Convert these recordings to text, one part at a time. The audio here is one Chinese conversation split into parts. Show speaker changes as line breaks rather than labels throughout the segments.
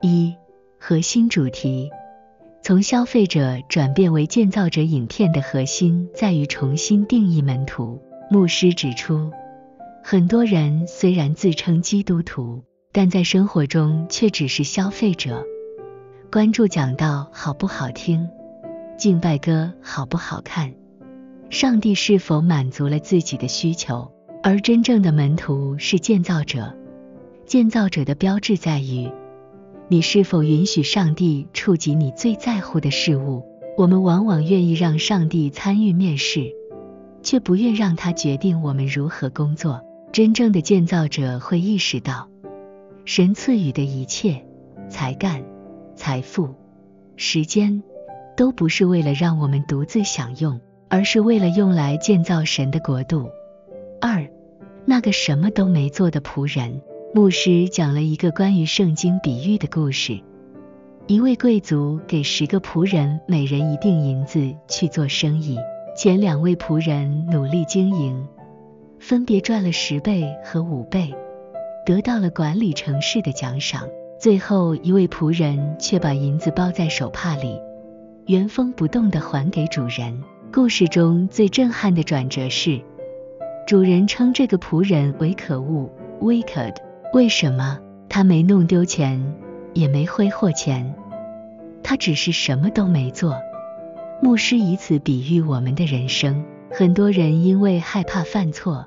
1. 核心主題。從消費者轉變為建造者影片的核心在於重新定義門徒。牧師指出，很多人雖然自稱基督徒，但在生活中卻只是消費者，關注講道好不好聽，敬拜歌好不好看，上帝是否滿足了自己的需求，而真正的門徒是建造者。建造者的標誌在於你是否允許上帝觸及你最在乎的事物。我們往往願意讓上帝參與面試，卻不願讓他決定我們如何工作。真正的建造者會意識到，神賜予的一切，才幹、財富、時間，都不是為了讓我們獨自享用，而是為了用來建造神的國度。2. 那個什麼都沒做的僕人。牧師講了一個關於聖經比喻的故事。一位貴族給10個僕人每人一錠銀子去做生意，前2位僕人努力經營，分別賺了10倍和5倍，得到了管理城市的獎賞。最後1位僕人卻把銀子包在手帕裡，原封不動地還給主人。故事中最震撼的轉折是，主人稱這個僕人為可惡 wicked。為什麼？他沒弄丟錢，也沒揮霍錢，他只是什麼都沒做。牧師以此比喻我們的人生。很多人因為害怕犯錯，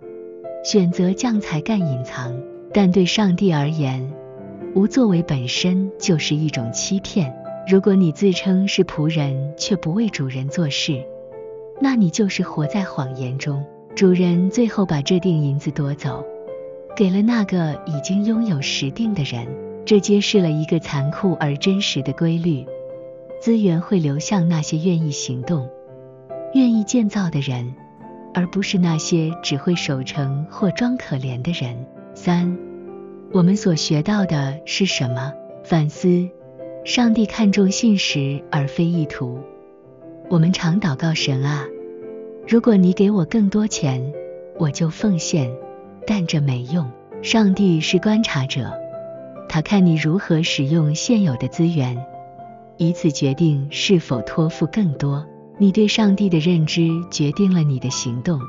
選擇將才幹隱藏，但對上帝而言，無作為本身就是一種欺騙。如果你自稱是僕人，卻不為主人做事，那你就是活在謊言中。主人最後把這錠銀子奪走，給了那個已經擁有10錠的人。這揭示了一個殘酷而真實的規律：資源會流向那些願意行動、願意建造的人，而不是那些只會守成或裝可憐的人。3. 我們所學到的是什麼？反思：上帝看重信實而非意圖。我們常禱告神啊，如果你給我更多錢，我就奉獻，但這沒用。上帝是觀察者，他看你如何使用現有的資源，以此決定是否托付更多。你對上帝的認知決定了你的行動。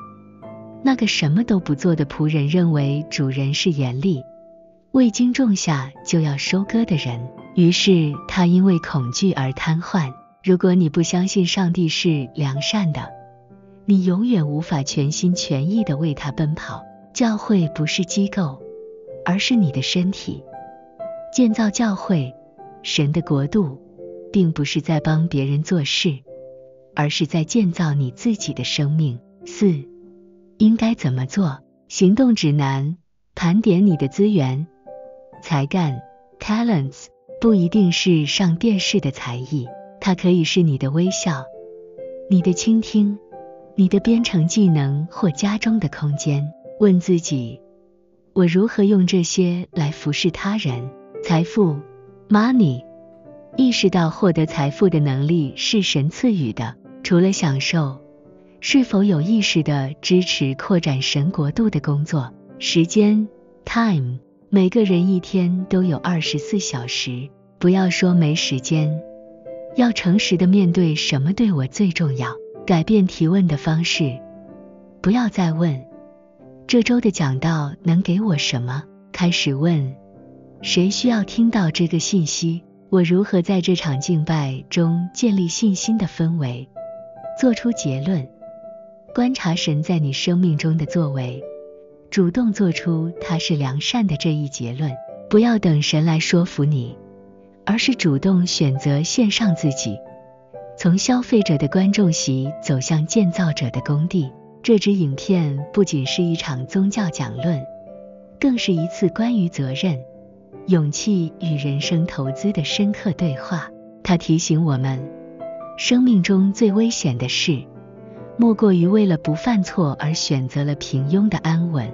那個什麼都不做的僕人認為主人是嚴厲、未經種下就要收割的人，於是他因為恐懼而癱瘓。如果你不相信上帝是良善的，你永遠無法全心全意地為他奔跑。教會不是機構，而是你的身體。建造教會，神的國度，並不是在幫別人做事，而是在建造你自己的生命。4. 應該怎麼做？行動指南：盤點你的資源。才幹 talents 不一定是上電視的才藝，它可以是你的微笑、你的傾聽、你的編程技能或家中的空間。問自己，我如何用這些來服侍他人？財富 money 意識到獲得財富的能力是神賜予的。除了享受，是否有意識地支持擴展神國度的工作？時間 time 每個人一天都有24小時，不要說沒時間，要誠實地面對什麼對我最重要。改變提問的方式，不要再問這週的講道能給我什麼，開始問誰需要聽到這個信息？我如何在這場敬拜中建立信心的氛圍？做出結論，觀察神在你生命中的作為，主動做出他是良善的這一結論。不要等神來說服你，而是主動選擇獻上自己，從消費者的觀眾席走向建造者的工地。這支影片不僅是一場宗教講論，更是一次關於責任、勇氣與人生投資的深刻對話。它提醒我們，生命中最危險的事，莫過於為了不犯錯而選擇了平庸的安穩。